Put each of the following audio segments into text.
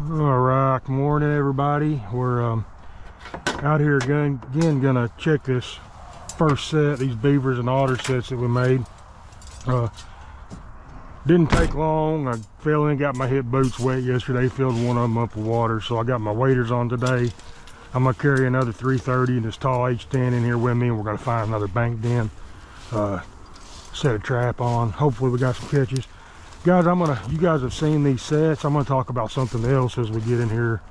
All right, good morning everybody. We're out here again gonna check this first set, these beavers and otter sets that we made. Didn't take long. I fell in, got my hip boots wet yesterday, filled one of them up with water, so I got my waders on today. I'm gonna carry another 330 and this tall H10 in here with me, and we're gonna find another bank den, set a trap on. Hopefully we got some catches. Guys, you guys have seen these sets. I'm gonna talk about something else as we get in here,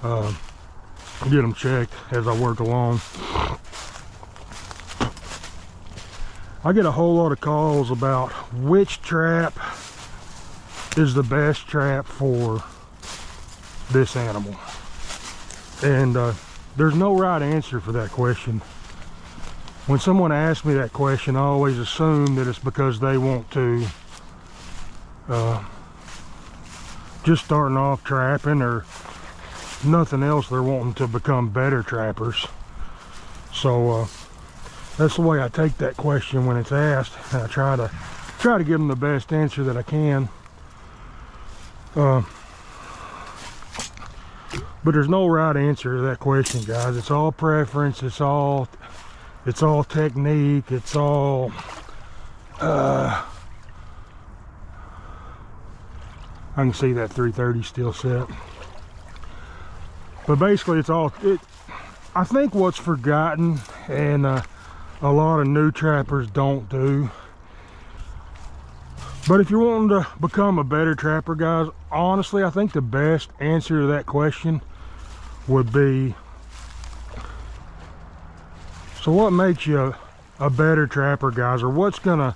get them checked as I work along. I get a whole lot of calls about which trap is the best trap for this animal, and there's no right answer for that question. When someone asks me that question, I always assume that it's because they want to just starting off trapping, or nothing else, they're wanting to become better trappers. So that's the way I take that question when it's asked, and I try to give them the best answer that I can. But there's no right answer to that question, guys. It's all preference. It's all technique. It's all I can see that 330 still set. But basically I think what's forgotten, and a lot of new trappers don't do, but if you're wanting to become a better trapper, guys, honestly, I think the best answer to that question would be, so what makes you a better trapper, guys? Or what's gonna,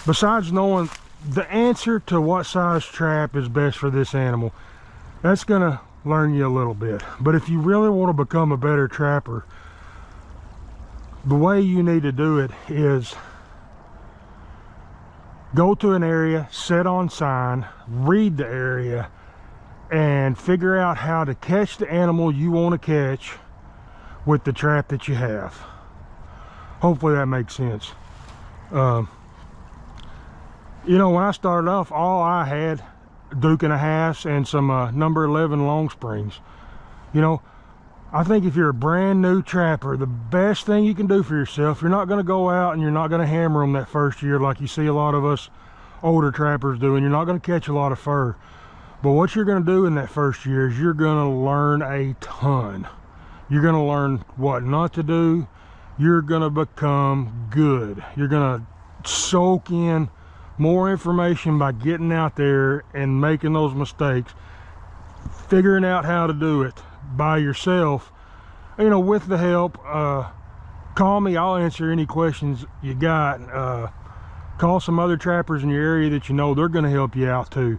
besides knowing the answer to what size trap is best for this animal, that's gonna learn you a little bit. But if you really want to become a better trapper, the way you need to do it is go to an area, set on sign, read the area, and figure out how to catch the animal you want to catch with the trap that you have. Hopefully that makes sense. You know, when I started off, all I had Duke and a halves and some number 11 long springs. You know, I think if you're a brand new trapper, the best thing you can do for yourself, you're not going to go out and you're not going to hammer them that first year like you see a lot of us older trappers do, and you're not going to catch a lot of fur. But what you're going to do in that first year is you're going to learn a ton. You're going to learn what not to do. You're going to become good. You're going to soak in more information by getting out there and making those mistakes, figuring out how to do it by yourself, you know, with the help. Call me, I'll answer any questions you got. Call some other trappers in your area that you know, they're going to help you out too.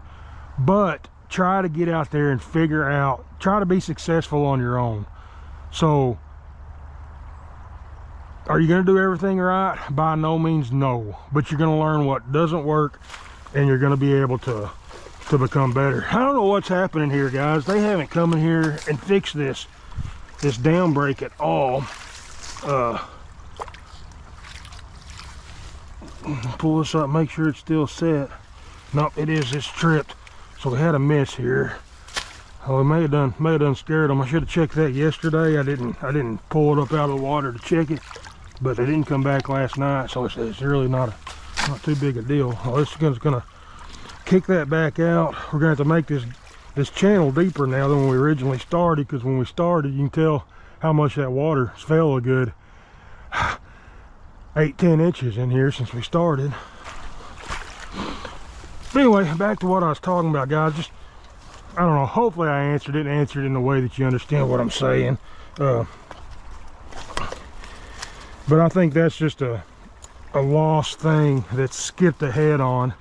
But try to get out there and figure out, try to be successful on your own. So are you going to do everything right? By no means no, but you're going to learn what doesn't work, and you're going to be able to become better. I don't know what's happening here, guys. They haven't come in here and fixed this down break at all. Pull this up, make sure it's still set. Nope, it is. It's tripped. So they had a miss here. Oh, it may have done scared them. I should have checked that yesterday. I didn't pull it up out of the water to check it, but they didn't come back last night, so it's really not too big a deal. Well, this is gonna kick that back out. We're gonna have to make this channel deeper now than when we originally started, because when we started, you can tell how much that water fell a good 8-10 inches in here since we started. But anyway, back to what I was talking about, guys. Just, I don't know, hopefully I answered it in the way that you understand what I'm saying. But I think that's just a lost thing that's skipped ahead on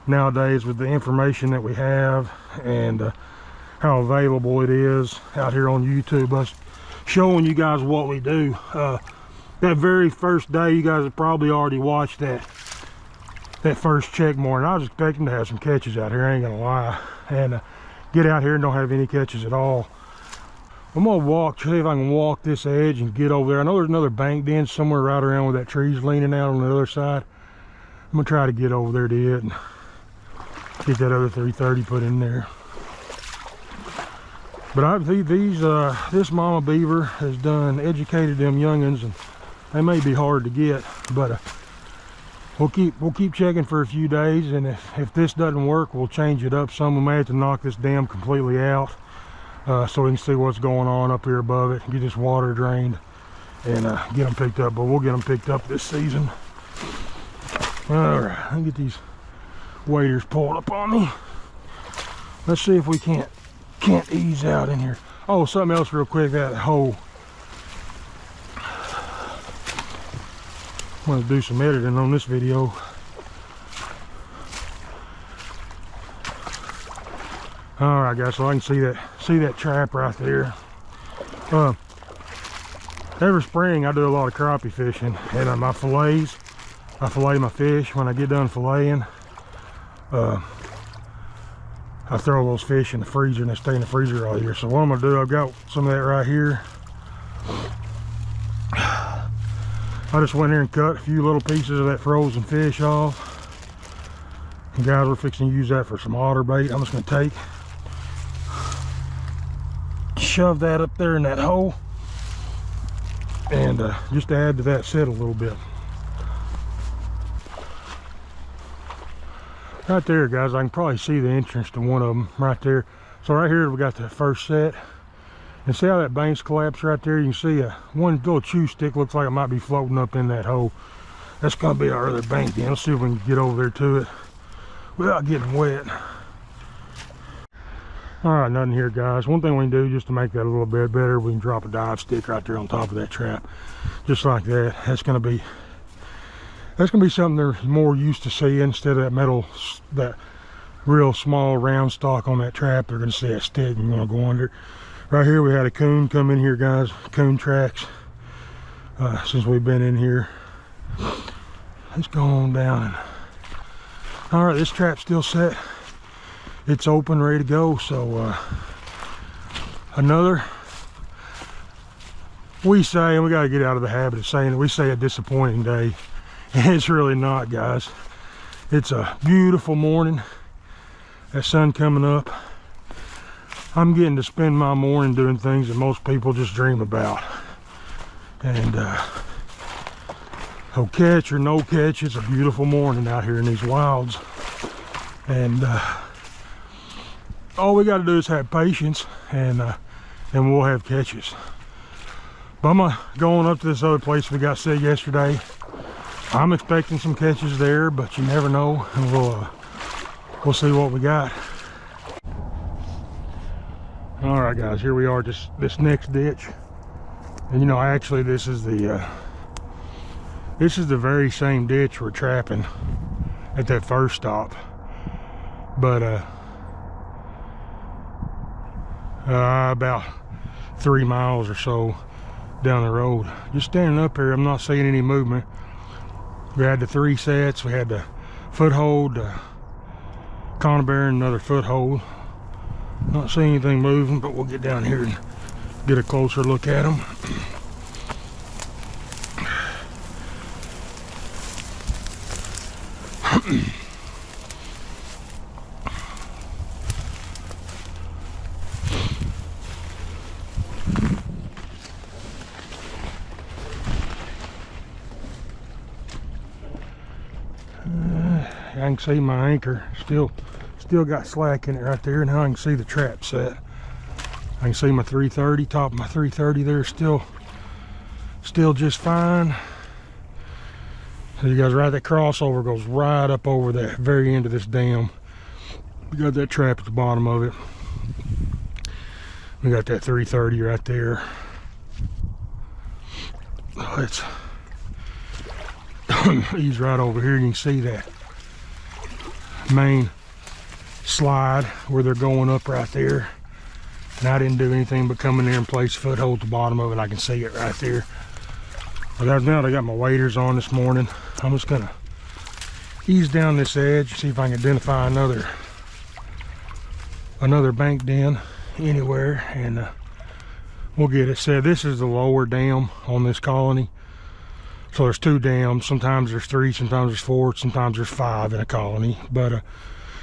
nowadays with the information that we have, and how available it is out here on YouTube, us showing you guys what we do. That very first day, you guys have probably already watched that first check morning. I was expecting to have some catches out here, I ain't gonna lie, and get out here and don't have any catches at all. I'm gonna see if I can walk this edge and get over there. I know there's another bank den somewhere right around where that tree's leaning out on the other side. I'm gonna try to get over there to it and get that other 330 put in there. But this mama beaver has educated them youngins, and they may be hard to get, but we'll keep checking for a few days, and if this doesn't work, we'll change it up some. We may have to knock this dam completely out, so we can see what's going on up here above it, get this water drained, and get them picked up. But we'll get them picked up this season. All right, let me get these waders pulled up on me. Let's see if we can't ease out in here. Oh, something else real quick, that hole. I'm gonna do some editing on this video. All right, guys, so I can see that trap right there. Every spring I do a lot of crappie fishing, and I fillet my fish. When I get done filleting, I throw those fish in the freezer, and they stay in the freezer all year. So what I'm gonna do, I've got some of that right here. I just went here and cut a few little pieces of that frozen fish off. And guys, we're fixing to use that for some otter bait. I'm just gonna shove that up there in that hole, and just to add to that set a little bit. Right there, guys, I can probably see the entrance to one of them right there. So right here we got the first set, and see how that bank's collapsed right there? You can see one little chew stick looks like it might be floating up in that hole. That's gonna be our other bank then. Let's see if we can get over there to it without getting wet. All right, nothing here, guys. One thing we can do just to make that a little bit better, we can drop a dive stick right there on top of that trap, just like that. That's gonna be something they're more used to seeing. Instead of that metal, that real small round stock on that trap, they're gonna see that stick and gonna go under. Right here we had a coon come in here, guys. Coon tracks since we've been in here. Let's go on down. All right, this trap's still set. It's open, ready to go. So another, we say, and we got to get out of the habit of saying it, we say a disappointing day. And it's really not, guys. It's a beautiful morning. That sun coming up. I'm getting to spend my morning doing things that most people just dream about. And no catch or no catch, it's a beautiful morning out here in these wilds. And all we got to do is have patience, and we'll have catches. But I'm going up to this other place we got set yesterday. I'm expecting some catches there, but you never know, and we'll see what we got. All right, guys, here we are, just this next ditch, and you know, actually this is the very same ditch we're trapping at that first stop, but about 3 miles or so down the road. Just standing up here, I'm not seeing any movement. We had the 3 sets. We had the foothold, conibear, and another foothold. Not seeing anything moving, but we'll get down here and get a closer look at them. I can see my anchor still got slack in it right there. Now I can see the trap set. I can see my 330, top of my 330 there, still just fine. So you guys, right, that crossover goes right up over that very end of this dam. We got that trap at the bottom of it. We got that 330 right there. Let's ease right over here. You can see that main slide where they're going up right there, and I didn't do anything but come in there and place a foothold at the bottom of it. I can see it right there. But now I got my waders on this morning. I'm just gonna ease down this edge, see if I can identify another bank den anywhere, and we'll get it set. This is the lower dam on this colony. So there's 2 dams. Sometimes there's 3, sometimes there's 4, sometimes there's 5 in a colony. But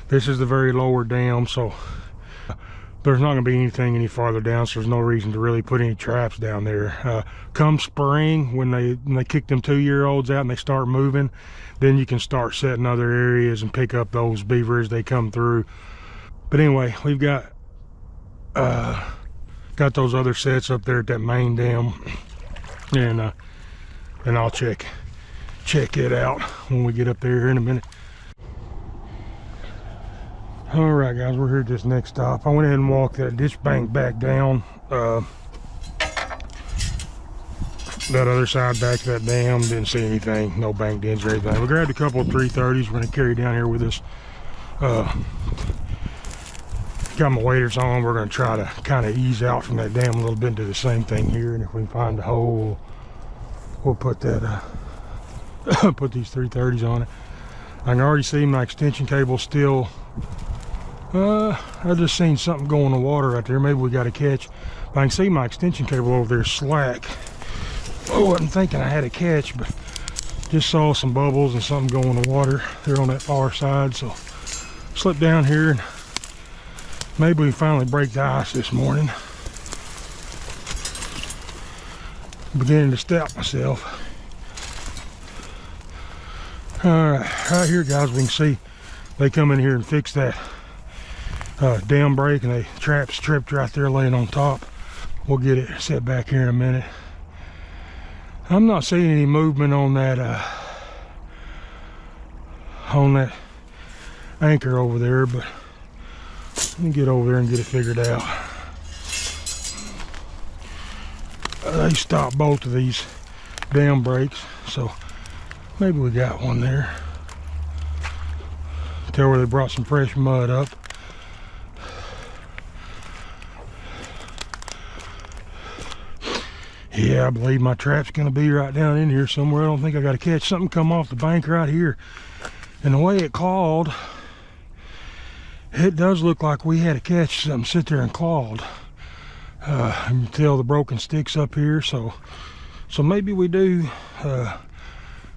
this is the very lower dam. But there's not going to be anything any farther down, so there's no reason to really put any traps down there. Come spring, when they kick them 2-year-olds out and they start moving, then you can start setting other areas and pick up those beaver as they come through. But anyway, we've got those other sets up there at that main dam, and I'll check it out when we get up there in a minute. All right, guys, we're here at this next stop. I went ahead and walked that ditch bank back down, that other side back to that dam. Didn't see anything, no bank dents or anything. We grabbed a couple of 330s we're gonna carry down here with us. Got my waders on. We're gonna try to kind of ease out from that dam a little bit, and do the same thing here. And if we can find a hole, we'll put that put these 330s on it. I can already see my extension cable still. I just seen something go in the water right there. Maybe we got a catch. I can see my extension cable over there slack. I wasn't thinking I had a catch, but just saw some bubbles and something go in the water there on that far side. So slip down here and maybe we finally break the ice this morning. I'm beginning to stout myself. All right here, guys, we can see they come in here and fix that dam break, and the trap's tripped right there laying on top. We'll get it set back here in a minute. I'm not seeing any movement on that anchor over there, but let me get over there and get it figured out. They stopped both of these dam breaks, so maybe we got one there. Tell where they brought some fresh mud up. Yeah, I believe my trap's gonna be right down in here somewhere. I don't think I gotta catch something come off the bank right here. And the way it clawed, it does look like we had to catch something sit there and clawed. You can tell the broken sticks up here, so maybe we do. I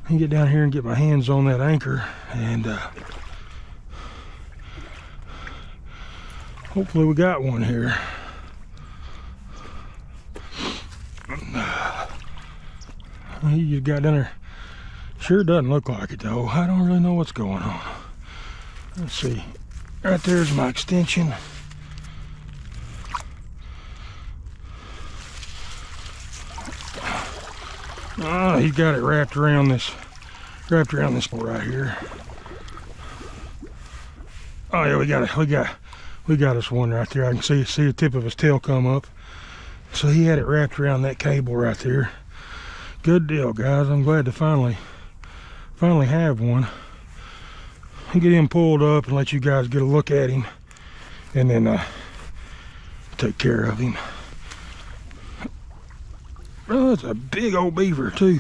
can get down here and get my hands on that anchor, and hopefully we got one here. He just got down there. Sure doesn't look like it though. I don't really know what's going on. Let's see. Right there's my extension. Oh, he got it wrapped around this part right here. Oh yeah, we got us one right there. I can see the tip of his tail come up. So he had it wrapped around that cable right there. Good deal, guys. I'm glad to finally have one. I'll get him pulled up and let you guys get a look at him, and then take care of him. Oh, it's a big old beaver too.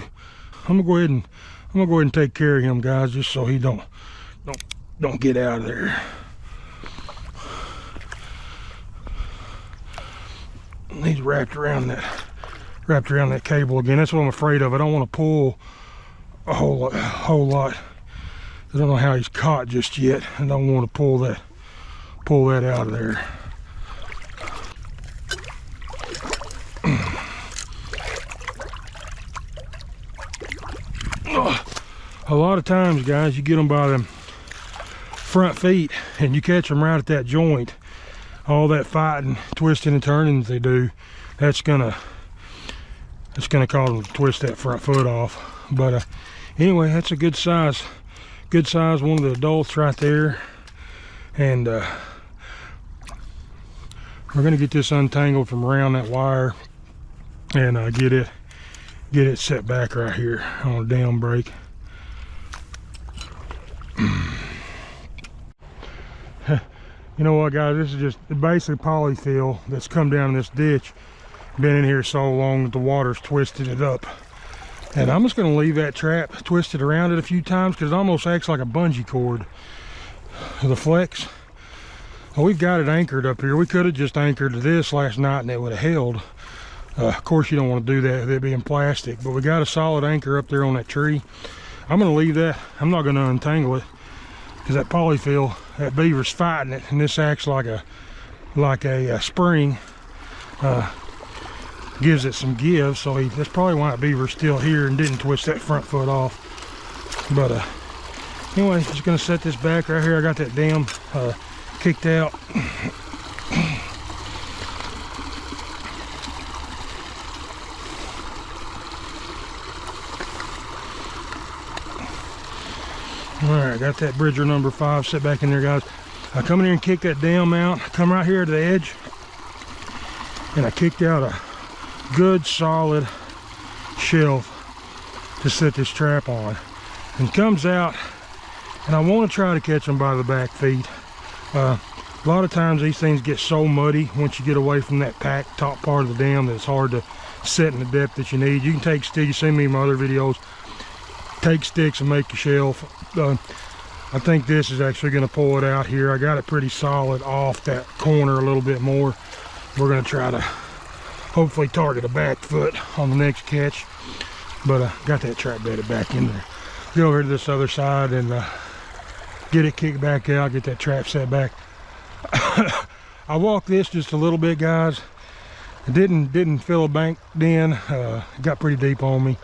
I'm gonna go ahead and take care of him, guys, just so he don't get out of there. He's wrapped around that cable again. That's what I'm afraid of. I don't want to pull a whole lot. I don't know how he's caught just yet. I don't want to pull that out of there. A lot of times, guys, you get them by them front feet and you catch them right at that joint. All that fighting, twisting and turning they do, that's gonna cause them to twist that front foot off. But anyway, that's a good size one of the adults right there. And we're gonna get this untangled from around that wire and get it set back right here on a dam break. You know what, guys, this is just basically polyfill that's come down in this ditch. Been in here so long that the water's twisted it up. And I'm just gonna leave that trap twisted around it a few times because it almost acts like a bungee cord. The flex. Well, we've got it anchored up here. We could have just anchored to this last night and it would have held. Of course, you don't want to do that with it being plastic, but we got a solid anchor up there on that tree. I'm gonna leave that. I'm not gonna untangle it because that polyfill, that beaver's fighting it, and this acts like a like a spring. Gives it some give, so that's probably why that beaver's still here and didn't twist that front foot off. But anyway, just gonna set this back right here. I got that dam kicked out. Alright, got that bridger number 5 set back in there, guys. I come in here and kick that dam out. Come right here to the edge, and I kicked out a good solid shelf to set this trap on. And comes out, and I want to try to catch them by the back feet. A lot of times these things get so muddy once you get away from that packed top part of the dam that it's hard to set in the depth that you need. You can take sticks, you see me in my other videos, take sticks and make a shelf. I think this is actually going to pull it out here. I got it pretty solid off that corner a little bit more. We're going to try to hopefully target a back foot on the next catch. But got that trap bedded back in there. Go over to this other side and get it kicked back out, get that trap set back. I walked this just a little bit, guys. It didn't fill a bank in. It got pretty deep on me.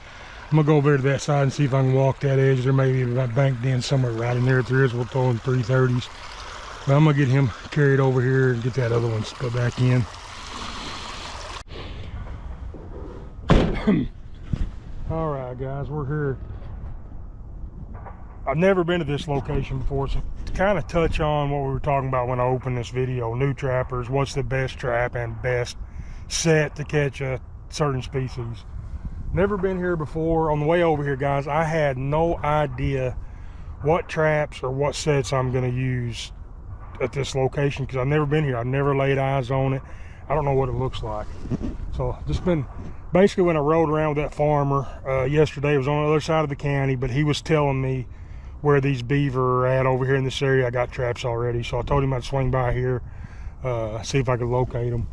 I'm gonna go over to that side and see if I can walk that edge. There may be a bank den somewhere right in there. If there is, we'll throw in 330s. But I'm gonna get him carried over here and get that other one put back in. All right, guys, we're here. I've never been to this location before, so to kind of touch on what we were talking about when I opened this video, new trappers, what's the best trap and best set to catch a certain species. Never been here before. On the way over here, guys, I had no idea what traps or what sets I'm going to use at this location because I've never been here. I've never laid eyes on it. I don't know what it looks like. So just been basically, when I rode around with that farmer yesterday, it was on the other side of the county, but he was telling me where these beaver are at over here in this area. I got traps already, so I told him I'd swing by here, see if I could locate them.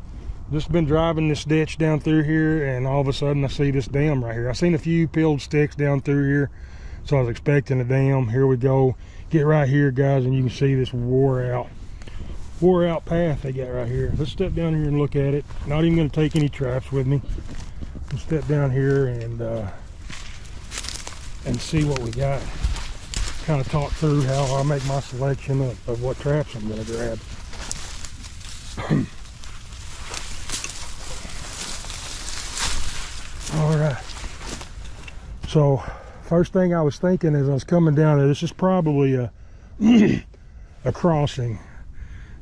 Just been driving this ditch down through here, and all of a sudden I see this dam right here. I seen a few peeled sticks down through here, so I was expecting a dam. Here we go. Get right here, guys, and you can see this wore out path they got right here. Let's step down here and look at it. Not even going to take any traps with me. Let's step down here and see what we got. Kind of talk through how I make my selection of what traps I'm going to grab. All right. So first thing I was thinking as I was coming down there, this is probably a a crossing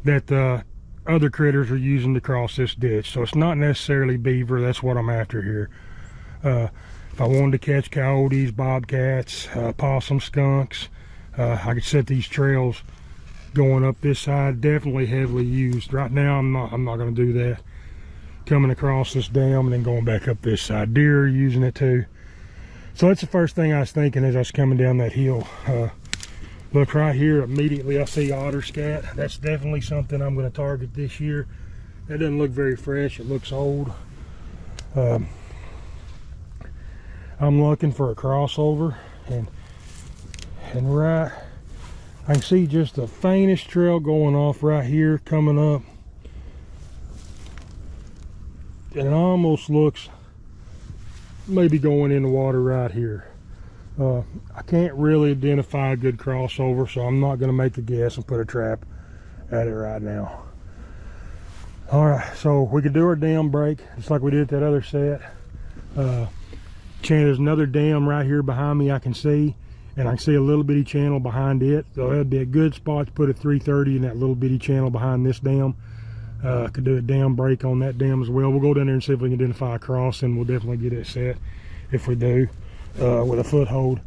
that other critters are using to cross this ditch. So it's not necessarily beaver. That's what I'm after here. If I wanted to catch coyotes, bobcats, possum, skunks, I could set these trails going up this side. Definitely heavily used. Right now I'm not going to do that. Coming across this dam and then going back up this side. Deer are using it too. So that's the first thing I was thinking as I was coming down that hill. Look right here, immediately I see otter scat. That's definitely something I'm going to target this year. That doesn't look very fresh, it looks old. I'm looking for a crossover, and right, I can see just the faintest trail going off right here coming up. And it almost looks maybe going in the water right here. I can't really identify a good crossover, so I'm not going to make a guess and put a trap at it right now. All right, so we could do our dam break just like we did at that other set. There's another dam right here behind me I can see, and I can see a little bitty channel behind it. So that'd be a good spot to put a 330 in that little bitty channel behind this dam. Could do a dam break on that dam as well. We'll go down there and see if we can identify a cross, and we'll definitely get it set if we do with a foothold.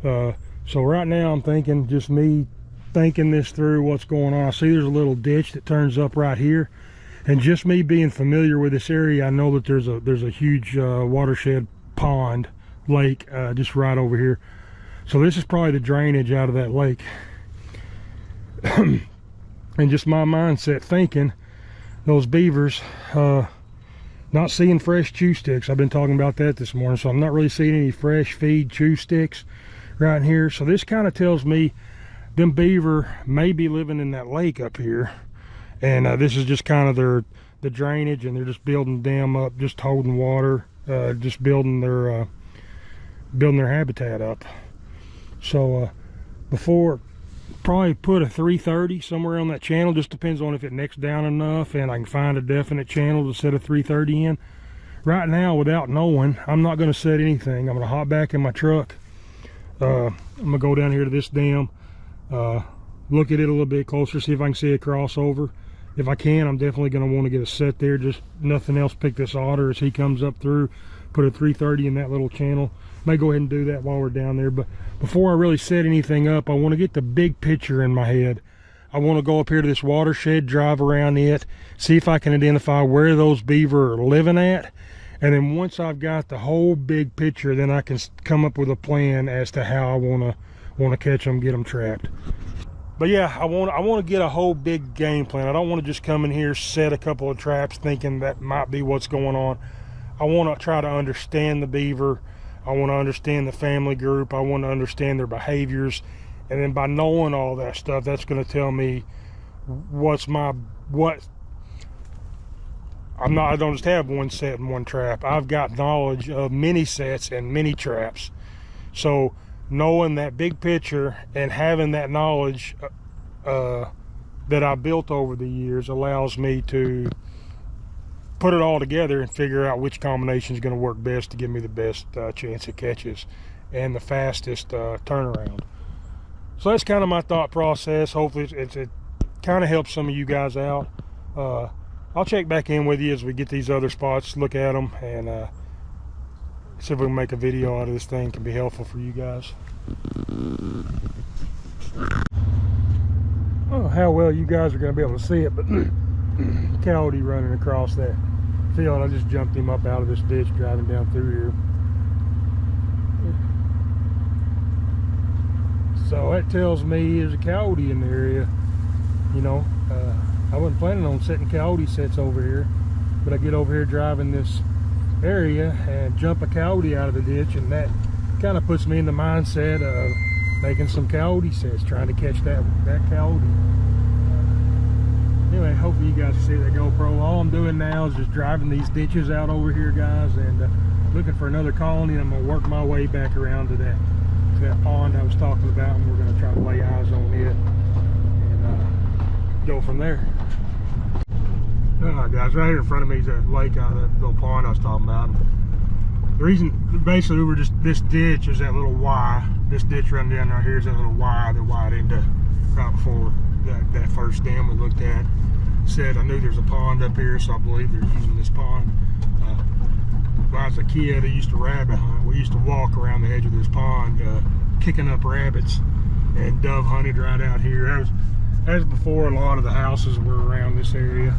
So right now I'm thinking, just me thinking this through, what's going on. I see there's a little ditch that turns up right here, and just me being familiar with this area, I know that there's a huge watershed pond, lake, just right over here. So this is probably the drainage out of that lake. And just my mindset thinking, those beavers, not seeing fresh chew sticks. I've been talking about that this morning, so I'm not really seeing any fresh feed chew sticks right in here. So this kind of tells me them beaver may be living in that lake up here, And this is just kind of the drainage, and they're just building the dam up, just holding water, just building their habitat up. So before, probably put a 330 somewhere on that channel. Just depends on if it necks down enough and I can find a definite channel to set a 330 in. Right now, without knowing, I'm not going to set anything. I'm going to hop back in my truck. I'm going to go down here to this dam, look at it a little bit closer, see if I can see a crossover. If I can, I'm definitely going to want to get a set there. Just nothing else, pick this otter as he comes up through, put a 330 in that little channel. May go ahead and do that while we're down there. But before I really set anything up, I want to get the big picture in my head. I want to go up here to this watershed, drive around it, see if I can identify where those beaver are living at. And then once I've got the whole big picture, then I can come up with a plan as to how I want to catch them, get them trapped. But yeah, I want to get a whole big game plan. I don't want to just come in here, set a couple of traps thinking that might be what's going on. I want to try to understand the beaver. I want to understand the family group. I want to understand their behaviors. And then by knowing all that stuff, that's going to tell me I don't just have one set and one trap. I've got knowledge of many sets and many traps. So knowing that big picture and having that knowledge that I built over the years allows me to put it all together and figure out which combination is going to work best to give me the best chance at catches and the fastest turnaround. So that's kind of my thought process. Hopefully it kind of helps some of you guys out. I'll check back in with you as we get these other spots, look at them, and see if we can make a video out of this thing. Can be helpful for you guys. I don't know how well you guys are going to be able to see it, but coyote running across that field. I just jumped him up out of this ditch driving down through here. So that tells me there's a coyote in the area. You know, I wasn't planning on setting coyote sets over here, but I get over here driving this area and jump a coyote out of the ditch, and that kind of puts me in the mindset of making some coyote sets, trying to catch that coyote. Anyway, hopefully you guys can see that GoPro. All I'm doing now is just driving these ditches out over here, guys, and looking for another colony. I'm going to work my way back around to that pond I was talking about, and we're going to try to lay eyes on it and go from there. Alright guys, right here in front of me is that lake out of that little pond I was talking about. The reason, basically, this ditch is that little Y. This ditch running down right here is that little Y that widened into right before that first dam we looked at. Said I knew there's a pond up here, so I believe they're using this pond. When I was a kid, I used to rabbit hunt. We used to walk around the edge of this pond, kicking up rabbits, and dove hunted right out here. That was before a lot of the houses were around this area.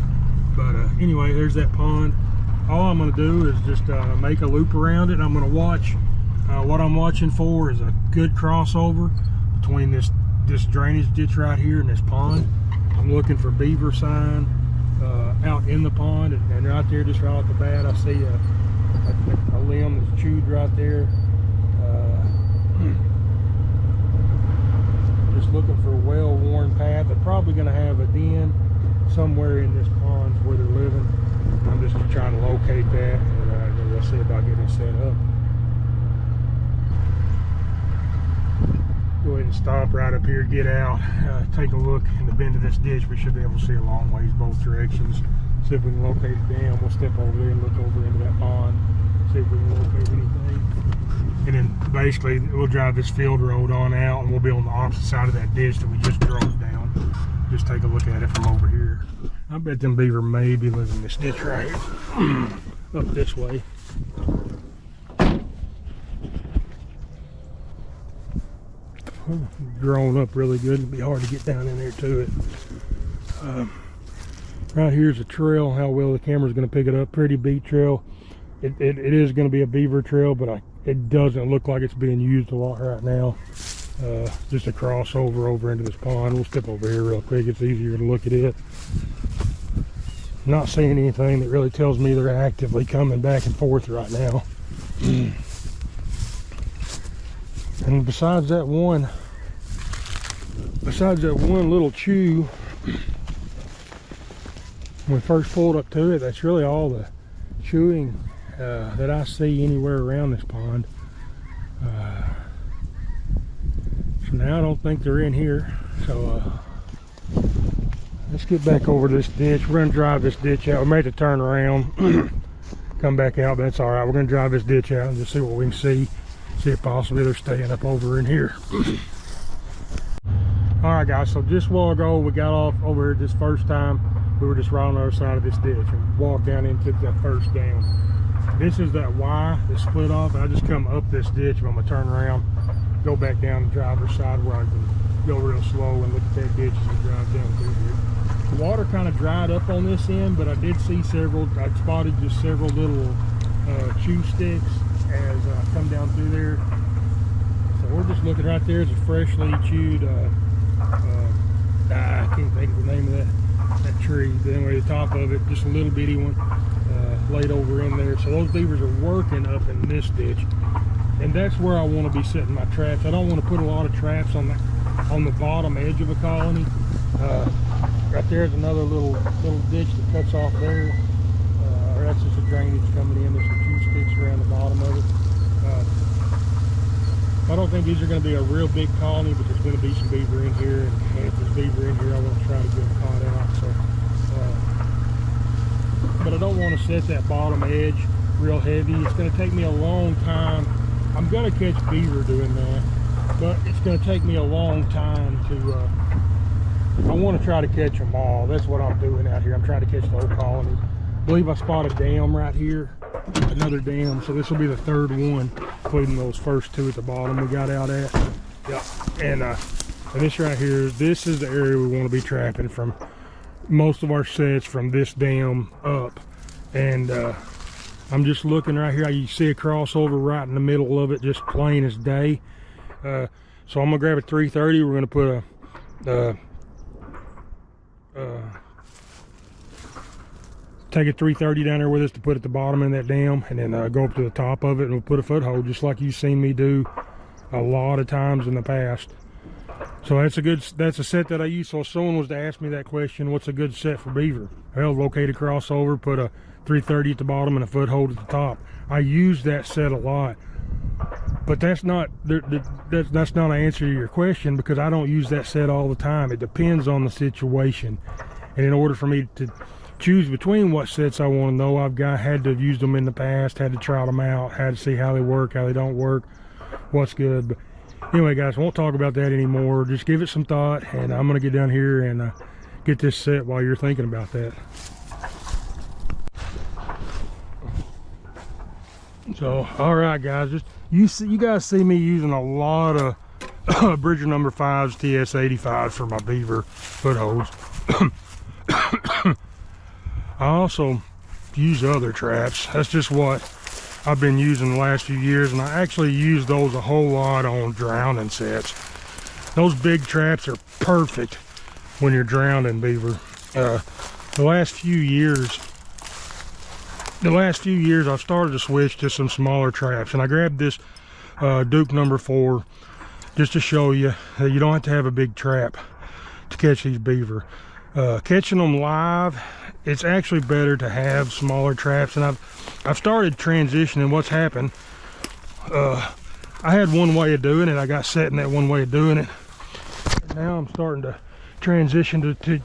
But anyway, there's that pond. All I'm going to do is just make a loop around it. I'm going to watch. What I'm watching for is a good crossover between this drainage ditch right here and this pond. I'm looking for beaver sign out in the pond, and right there, just right off the bat, I see a limb that's chewed right there. Just looking for a well-worn path. They're probably going to have a den somewhere in this pond where they're living. I'm just trying to locate that, and we'll see about getting it set up. Go ahead and stop right up here, get out, take a look in the bend of this ditch. We should be able to see a long ways both directions. See if we can locate it down. We'll step over there and look over into that pond, see if we can locate anything. And then basically we'll drive this field road on out, and we'll be on the opposite side of that ditch that we just drove down. Just take a look at it from over here. I bet them beaver may be living in this ditch right here. Up this way. Grown up really good. It'd be hard to get down in there to it. Right here's a trail. How well the camera's going to pick it up. Pretty beat trail. It is going to be a beaver trail, but it doesn't look like it's being used a lot right now. Just a crossover over into this pond. We'll step over here real quick. It's easier to look at it. Not seeing anything that really tells me they're actively coming back and forth right now. And besides that one little chew, when we first pulled up to it, that's really all the chewing that I see anywhere around this pond. So now I don't think they're in here. So let's get back over this ditch. We're gonna drive this ditch out. We may have to turn around, come back out, but that's all right. We're gonna drive this ditch out and just see what we can see. See if possibly they're staying up over in here. All right, guys. So just a while ago, we got off over here this first time. We were just right on the other side of this ditch and walked down into that first dam. This is that Y that split off. I just come up this ditch, but I'm gonna turn around, go back down the driver's side where I can go real slow and look at that ditch as we drive down through here. The water kind of dried up on this end, but I did see I spotted just several little chew sticks as I come down through there. So we're just looking right there. It's a freshly chewed, I can't think of the name of that tree, but anyway, the top of it, just a little bitty one laid over in there. So those beavers are working up in this ditch, and that's where I want to be setting my traps. I don't want to put a lot of traps on the bottom edge of a colony. Right there's another little ditch that cuts off there. That's just a drainage coming in. There's some chew sticks around the bottom of it. I don't think these are going to be a real big colony, but there's going to be some beaver in here, and if there's beaver in here, I want to try to get them caught out. So, but I don't want to set that bottom edge real heavy. It's going to take me a long time. I'm going to catch beaver doing that, but it's going to take me a long time to. I want to try to catch them all. That's what I'm doing out here. I'm trying to catch the whole colony. I believe I spotted a dam right here, another dam. So this will be the third one, including those first two at the bottom we got out at. Yeah, and this right here, this is the area we want to be trapping from. Most of our sets from this dam up, and I'm just looking right here. You see a crossover right in the middle of it, just plain as day. So I'm gonna grab a 330. We're gonna put take a 330 down there with us to put at the bottom in that dam, and then go up to the top of it, and we'll put a foothold just like you've seen me do a lot of times in the past. So that's a set that I use. So if someone was to ask me that question, what's a good set for beaver? Well, locate a crossover, put a 330 at the bottom and a foothold at the top. I use that set a lot, but that's not an answer to your question, because I don't use that set all the time. It depends on the situation, and in order for me to choose between what sets I want to know, had to have used them in the past, had to try them out, had to see how they work, how they don't work, what's good. But anyway, guys, I won't talk about that anymore. Just give it some thought, and I'm going to get down here and get this set while you're thinking about that. So, all right, guys, just you guys see me using a lot of Bridger number 5s, TS85s for my beaver footholds. I also use other traps. That's just what I've been using the last few years, and I actually use those a whole lot on drowning sets. Those big traps are perfect when you're drowning beaver. The last few years I've started to switch to some smaller traps, and I grabbed this Duke number 4 just to show you that you don't have to have a big trap to catch these beaver. Catching them live, it's actually better to have smaller traps, and I've started transitioning. What's happened, I had one way of doing it. I got set in that one way of doing it. And now I'm starting to transition to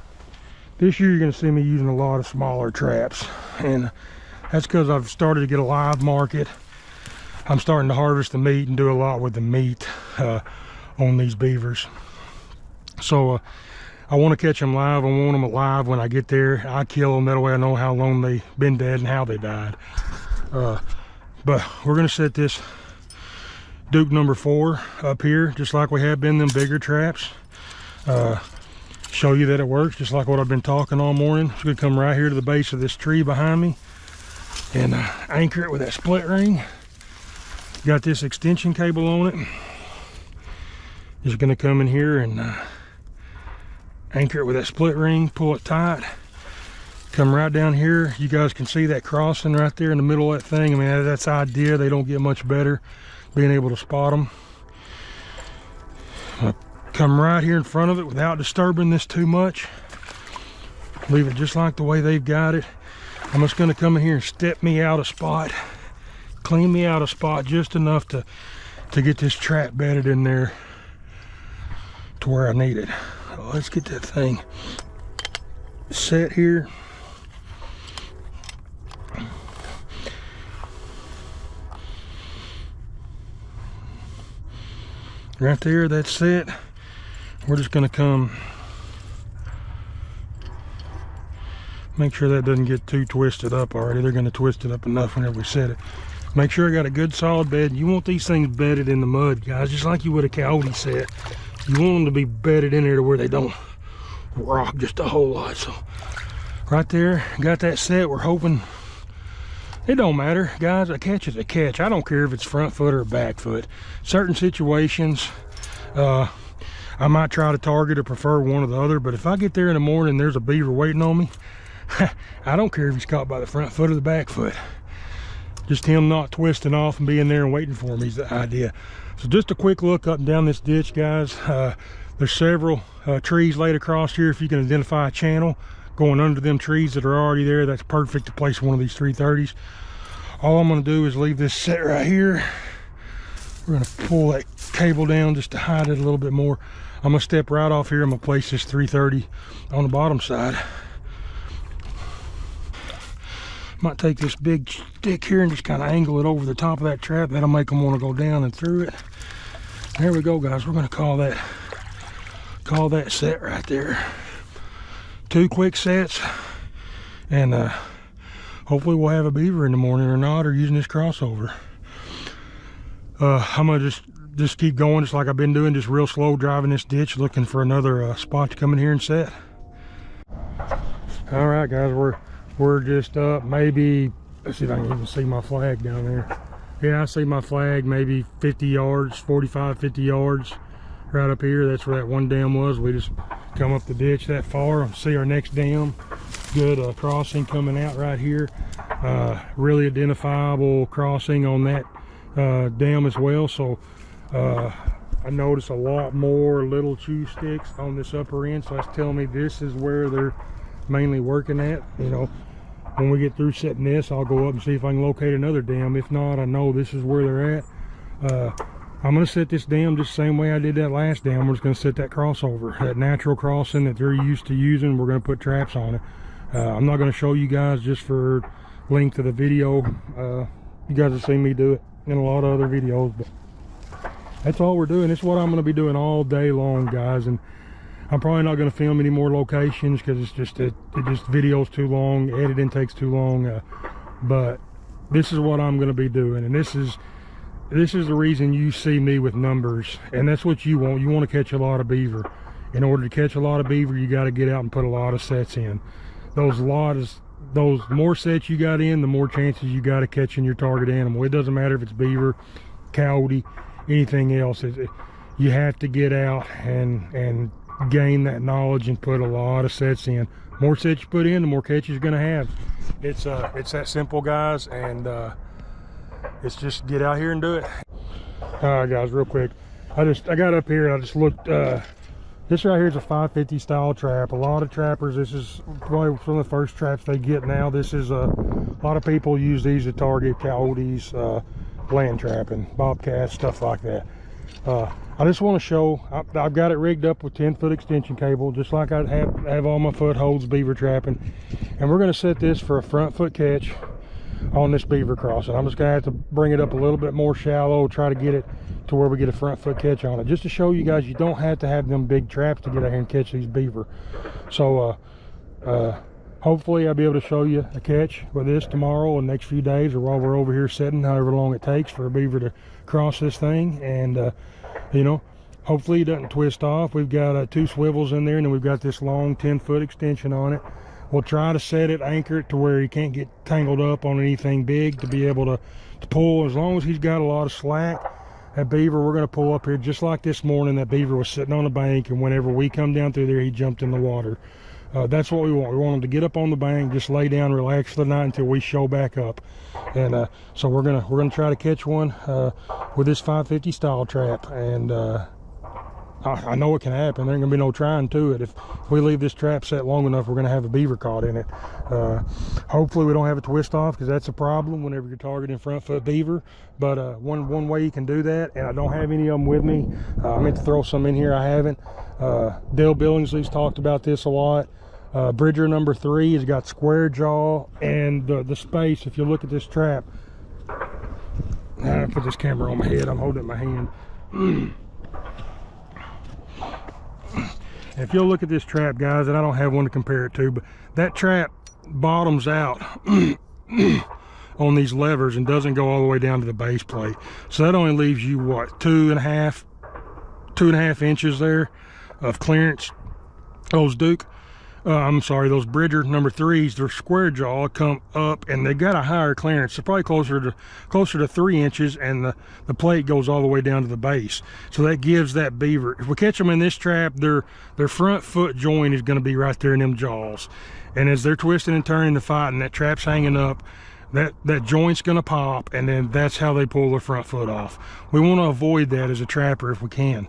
this year. You're going to see me using a lot of smaller traps, and that's because I've started to get a live market. I'm starting to harvest the meat and do a lot with the meat on these beavers. So I want to catch them live. I want them alive when I get there. I kill them, that way I know how long they've been dead and how they died. But we're going to set this Duke number 4 up here, just like we have been them bigger traps. Show you that it works, just like what I've been talking all morning. It's going to come right here to the base of this tree behind me and anchor it with that split ring. Got this extension cable on it. Just going to come in here and anchor it with that split ring, pull it tight, come right down here. You guys can see that crossing right there in the middle of that thing. I mean, that's the idea. They don't get much better being able to spot them. Come right here in front of it without disturbing this too much. Leave it just like the way they've got it. I'm just going to come in here and step me out a spot, clean me out a spot just enough to get this trap bedded in there to where I need it. So let's get that thing set here. Right there, that's set. We're just going to come make sure that doesn't get too twisted up already. They're going to twist it up enough whenever we set it. Make sure I got a good solid bed. You want these things bedded in the mud, guys, just like you would a coyote set. You want them to be bedded in there to where they don't rock just a whole lot. So right there, got that set. We're hoping, it don't matter, guys, a catch is a catch. I don't care if it's front foot or back foot. Certain situations, I might try to target or prefer one or the other, but if I get there in the morning and there's a beaver waiting on me, I don't care if he's caught by the front foot or the back foot. Just him not twisting off and being there and waiting for me is the idea. So just a quick look up and down this ditch, guys. There's several trees laid across here. If you can identify a channel going under them trees that are already there, that's perfect to place one of these 330s. All I'm going to do is leave this set right here. We're going to pull that cable down just to hide it a little bit more. I'm going to step right off here. I'm going to place this 330 on the bottom side. Might take this big stick here and just kind of angle it over the top of that trap. That'll make them want to go down and through it. There we go, guys. We're going to call that set right there. 2 quick sets, and hopefully we'll have a beaver in the morning or not, or using this crossover. I'm gonna just keep going just like I've been doing, just real slow driving this ditch, looking for another spot to come in here and set. All right, guys, we're just up maybe, let's see if I can even see my flag down there. Yeah, I see my flag maybe 50 yards, 45, 50 yards right up here. That's where that one dam was. We just come up the ditch that far, see our next dam. Good crossing coming out right here. Really identifiable crossing on that dam as well. So I noticed a lot more little chew sticks on this upper end, so that's telling me this is where they're mainly working at. You know, when we get through setting this, I'll go up and see if I can locate another dam. If not, I know this is where they're at. I'm going to set this dam just the same way I did that last dam. We're just going to set that crossover, that natural crossing that they're used to using. We're going to put traps on it. I'm not going to show you guys just for length of the video. You guys have seen me do it in a lot of other videos, but that's all we're doing. It's what I'm going to be doing all day long, guys. And I'm probably not going to film any more locations because it's just video's too long, editing takes too long. But this is what I'm going to be doing, and this is the reason you see me with numbers, and that's what you want. You want to catch a lot of beaver. In order to catch a lot of beaver, you got to get out and put a lot of sets in. Those more sets you got in, the more chances you got of catching your target animal. It doesn't matter if it's beaver, coyote, anything else. You have to get out and gain that knowledge and put a lot of sets in. More sets you put in, the more catches you're going to have. It's that simple, guys, and it's just get out here and do it. All right, guys, real quick, I got up here and I just looked. This right here is a 550 style trap. A lot of trappers, this is probably some of the first traps they get now. This is a lot of people use these to target coyotes, land trapping, bobcats, stuff like that. I just want to show, I've got it rigged up with 10-foot extension cable, just like I have all my footholds beaver trapping. And we're going to set this for a front foot catch on this beaver crossing. I'm just going to have to bring it up a little bit more shallow, try to get it to where we get a front foot catch on it, just to show you guys you don't have to have them big traps to get out here and catch these beaver. So hopefully I'll be able to show you a catch with this tomorrow or the next few days, or while we're over here setting, however long it takes for a beaver to cross this thing. And you know, hopefully it doesn't twist off. We've got 2 swivels in there, and then we've got this long 10-foot extension on it. We'll try to set it, anchor it to where he can't get tangled up on anything big, to be able to pull. As long as he's got a lot of slack, that beaver, we're going to pull up here just like this morning. That beaver was sitting on the bank, and whenever we come down through there, he jumped in the water. That's what we want. We want him to get up on the bank, just lay down, relax for the night until we show back up. And so we're gonna try to catch one with this 550 style trap, and I know it can happen. There ain't gonna be no trying to it. If we leave this trap set long enough, we're gonna have a beaver caught in it. Hopefully we don't have a twist off, because that's a problem whenever you're targeting front foot beaver. But one way you can do that, and I don't have any of them with me. I meant to throw some in here, I haven't. Dale Billingsley's talked about this a lot. Bridger number 3 has got square jaw, and the space, if you look at this trap, I put this camera on my head, I'm holding it in my hand. If you'll look at this trap, guys, and I don't have one to compare it to, but that trap bottoms out on these levers and doesn't go all the way down to the base plate. So that only leaves you, what, 2.5 inches there of clearance. Those those Bridger number 3s, they're square jaw, come up, and they got a higher clearance. So probably closer to 3 inches, and the plate goes all the way down to the base. So that gives that beaver, if we catch them in this trap, their front foot joint is going to be right there in them jaws. And as they're twisting and turning to fight, and that trap's hanging up, that joint's going to pop, and then that's how they pull their front foot off. We want to avoid that as a trapper if we can.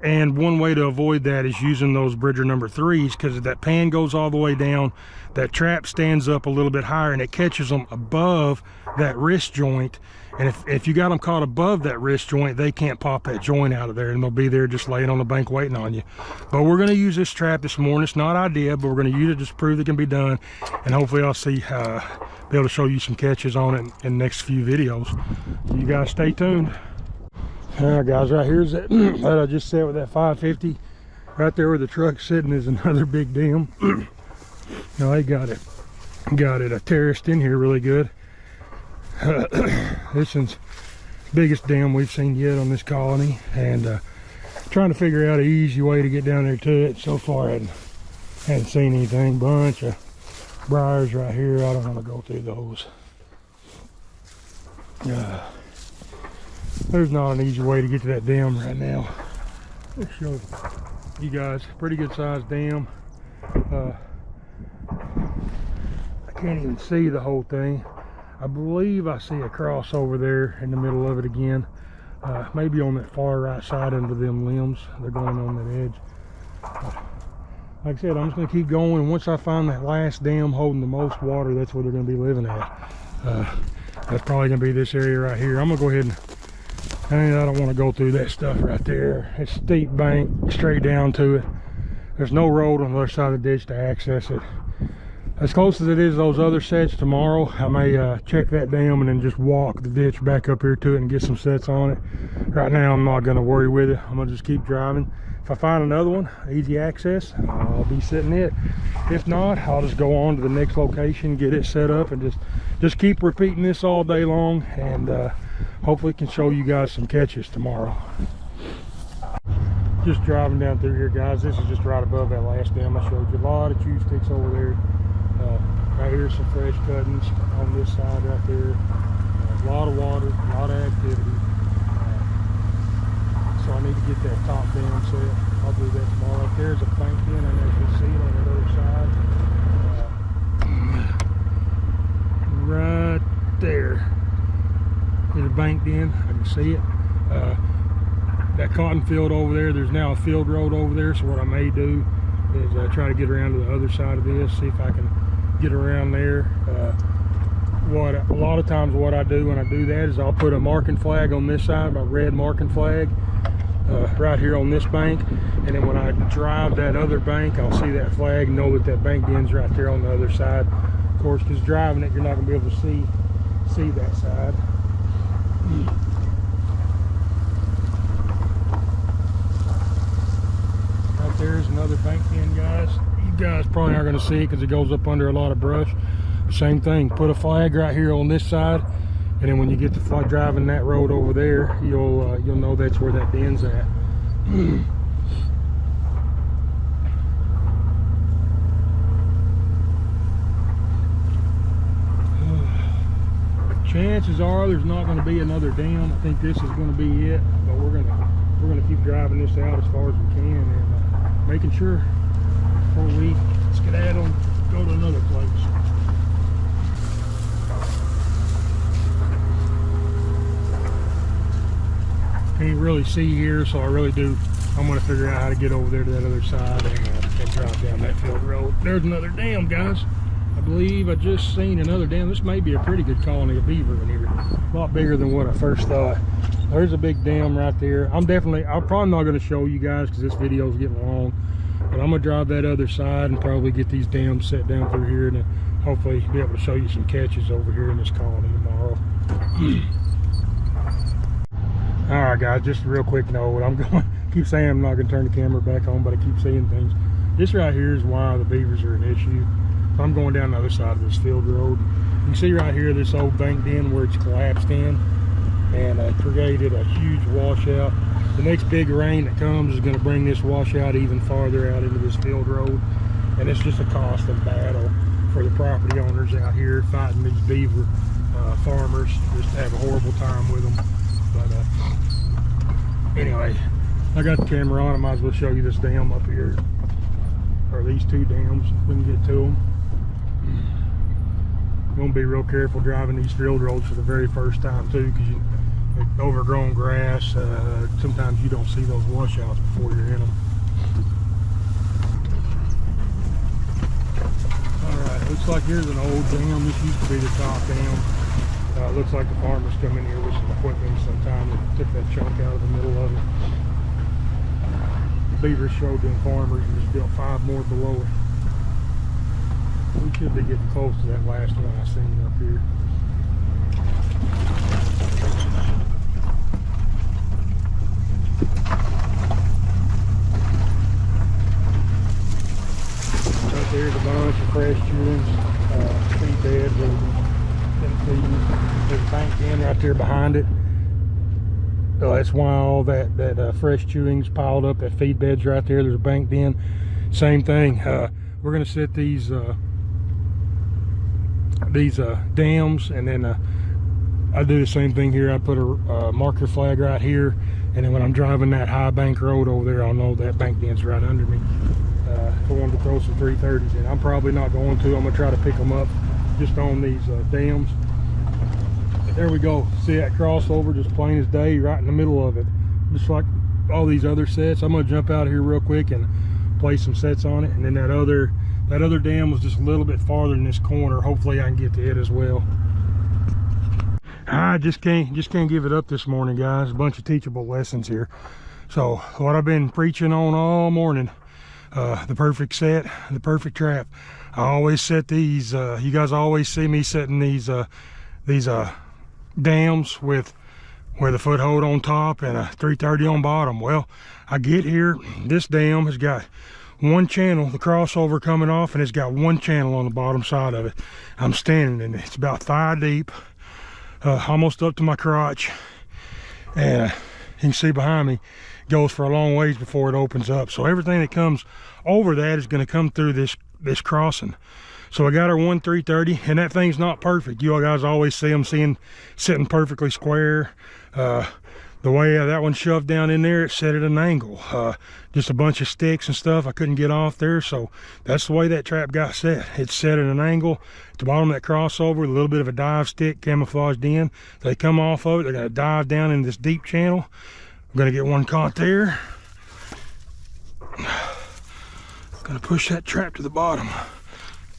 And one way to avoid that is using those Bridger number 3s, because if that pan goes all the way down, that trap stands up a little bit higher and it catches them above that wrist joint. And if you got them caught above that wrist joint, they can't pop that joint out of there, and they'll be there just laying on the bank waiting on you. But we're going to use this trap this morning. It's not ideal, but we're going to use it just to prove it can be done. And hopefully I'll be able to show you some catches on it in the next few videos. You guys stay tuned. All right, guys, right here's that I just set with that 550. Right there where the truck's sitting is another big dam. Now they got it terraced in here really good. This one's biggest dam we've seen yet on this colony, and trying to figure out an easy way to get down there to it. So far I hadn't seen anything. Bunch of briars right here. I don't want to go through those. There's not an easy way to get to that dam right now. Let's show you guys. Pretty good sized dam. I can't even see the whole thing. I believe I see a cross over there in the middle of it again. Maybe on that far right side under them limbs. They're going on that edge. Like I said, I'm just going to keep going. Once I find that last dam holding the most water, that's where they're going to be living at. That's probably going to be this area right here. I'm going to go ahead and I don't want to go through that stuff right there. It's a steep bank straight down to it. There's no road on the other side of the ditch to access it. As close as it is those other sets, tomorrow I may check that dam and then just walk the ditch back up here to it and get some sets on it. Right now I'm not going to worry with it. I'm going to just keep driving. If I find another one, easy access, I'll be setting it. If not, I'll just go on to the next location, get it set up, and just keep repeating this all day long, and hopefully can show you guys some catches tomorrow. Just driving down through here, guys. This is just right above that last dam I showed you. A lot of chew sticks over there. Right here, some fresh cuttings on this side right there. A lot of water, a lot of activity. So I need to get that top dam set. I'll do that tomorrow. Up there's a bank in, and as you see it on that other side. Right there. There's a bank in. I can see it. That cotton field over there, there's now a field road over there. So what I may do is try to get around to the other side of this, see if I can get around there. A lot of times what I do when I do that is I'll put a marking flag on this side, my red marking flag, right here on this bank, and then when I drive that other bank, I'll see that flag and know that that bank ends right there on the other side. Of course, because driving it, you're not going to be able to see that side. Right there's another bank in, guys. You guys probably aren't going to see it because it goes up under a lot of brush. Same thing, put a flag right here on this side, and then when you get to driving that road over there, you'll know that's where that den's at. Chances are there's not going to be another dam. I think this is going to be it, but we're going to keep driving this out as far as we can, and making sure before we skedaddle and go to another place. Can't really see here, so I really do. I'm gonna figure out how to get over there to that other side and drive down that field road. There's another dam, guys. I believe I just seen another dam. This may be a pretty good colony of beaver in here. A lot bigger than what I first thought. There's a big dam right there. I'm probably not gonna show you guys because this video is getting long. But I'm gonna drive that other side and probably get these dams set down through here, and then hopefully be able to show you some catches over here in this colony tomorrow. All right, guys, just a real quick note. Keep saying I'm not gonna turn the camera back on, but I keep seeing things. This right here is why the beavers are an issue. So I'm going down the other side of this field road. You can see right here this old bank den where it's collapsed in, and it created a huge washout. The next big rain that comes is going to bring this washout even farther out into this field road, and it's just a constant battle for the property owners out here fighting these beaver farmers. Just have a horrible time with them. But anyway, I got the camera on. I might as well show you this dam up here, or these two dams if we can get to them. I'm going to be real careful driving these field roads for the very first time too, because overgrown grass, sometimes you don't see those washouts before you're in them. Alright, looks like here's an old dam. This used to be the top dam. Looks like the farmers come in here with some equipment sometime that took that chunk out of the middle of it. The beavers showed them farmers and just built 5 more below it. We should be getting close to that last one I seen up here. Right there's a bunch of fresh chewings, feed beds, there's a bank den right there behind it. So that's why all that fresh chewings piled up at feed beds right there. There's a bank den. Same thing. We're going to set these dams, and then I do the same thing here. I put a marker flag right here, and then when I'm driving that high bank road over there, I'll know that bank den's right under me. If I wanted to throw some 330s in, I'm probably not going to. I'm going to try to pick them up just on these dams. There we go. See that crossover, just plain as day, right in the middle of it, just like all these other sets. I'm going to jump out here real quick and place some sets on it, and then that other dam was just a little bit farther in this corner. Hopefully I can get to it as well. I just can't give it up this morning, guys. A bunch of teachable lessons here. So what I've been preaching on all morning, the perfect set, the perfect trap. I always set these, you guys always see me setting these dams with a foothold on top and a 330 on bottom. Well, I get here, this dam has got one channel, the crossover coming off, and it's got one channel on the bottom side of it. I'm standing in it. It's about thigh deep, almost up to my crotch, and you can see behind me it goes for a long ways before it opens up. So everything that comes over that is going to come through this crossing. So I got our 1-330, and that thing's not perfect. You guys always see them sitting perfectly square. The way that one shoved down in there, it set at an angle. Just a bunch of sticks and stuff I couldn't get off there, so that's the way that trap got set. It's set at an angle at the bottom of that crossover with a little bit of a dive stick camouflaged in. They come off of it, they're going to dive down in this deep channel. I'm going to get one caught there. Going to push that trap to the bottom.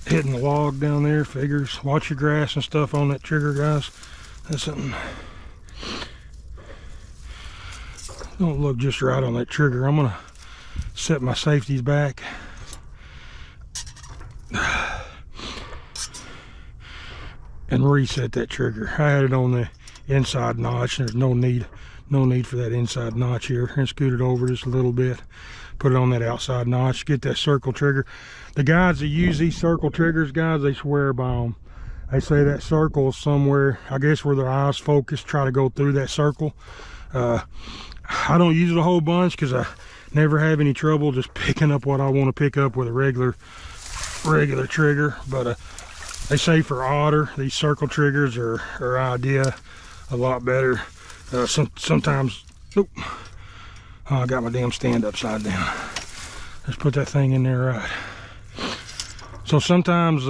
Hitting the log down there, figures. Watch your grass and stuff on that trigger, guys. That's something. Don't look just right on that trigger. I'm gonna set my safeties back. And reset that trigger. I had it on the inside notch. There's no need for that inside notch here. And scoot it over just a little bit. Put it on that outside notch. Get that circle trigger. The guys that use these circle triggers, guys, they swear by them. They say that circle is somewhere, I guess, where their eyes focus. Try to go through that circle. I don't use it a whole bunch because I never have any trouble just picking up what I want to pick up with a regular trigger. But they say for otter, these circle triggers are idea a lot better. Sometimes, oh, I got my damn stand upside down. Let's put that thing in there right. So sometimes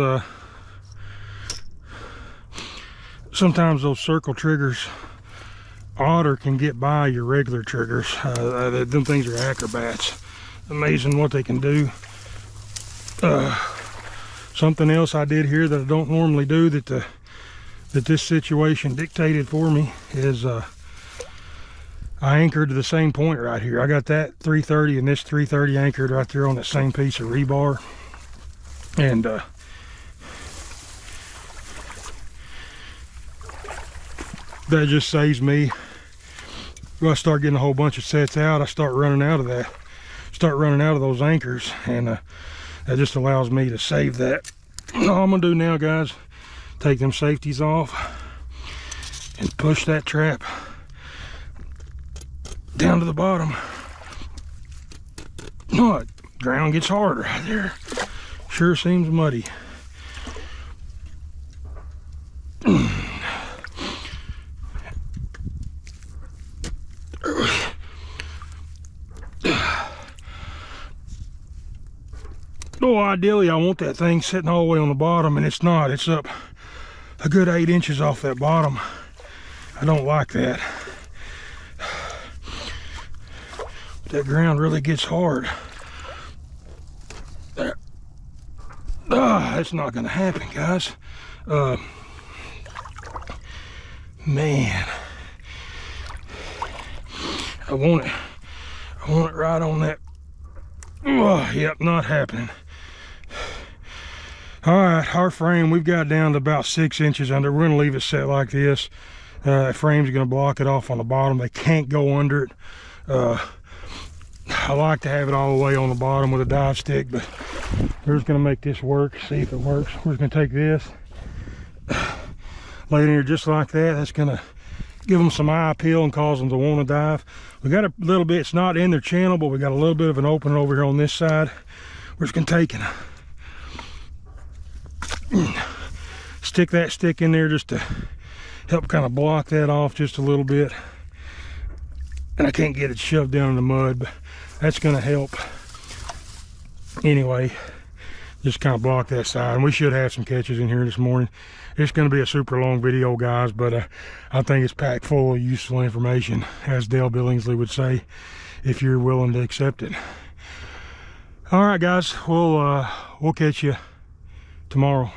those circle triggers otter can get by your regular triggers. Them things are acrobats. Amazing what they can do. Something else I did here that I don't normally do that this situation dictated for me is I anchored to the same point right here. I got that 330 and this 330 anchored right there on that same piece of rebar. And that just saves me. When I start getting a whole bunch of sets out, I start running out of that. Start running out of those anchors, and that just allows me to save that. All I'm gonna do now, guys, take them safeties off and push that trap down to the bottom. Oh, the ground gets hard right there. Sure seems muddy. Oh, ideally I want that thing sitting all the way on the bottom, and it's not. It's up a good 8 inches off that bottom. I don't like that. That ground really gets hard. There. That's not gonna happen, guys. Man, I want it right on that. Yep, not happening. All right, our frame, we've got down to about 6 inches under. We're gonna leave it set like this. That frame's gonna block it off on the bottom. They can't go under it. I like to have it all the way on the bottom with a dive stick, but we're just gonna make this work, see if it works. We're just gonna take this, lay it in here just like that. That's gonna give them some eye appeal and cause them to want to dive. We got a little bit, it's not in their channel, but we got a little bit of an opening over here on this side. We're just gonna take and stick that stick in there just to help kind of block that off just a little bit. And I can't get it shoved down in the mud, but that's gonna help. Anyway, just kind of block that side, and we should have some catches in here this morning. It's going to be a super long video, guys, but I think it's packed full of useful information, as Dale Billingsley would say, if you're willing to accept it. All right, guys, we'll catch you tomorrow.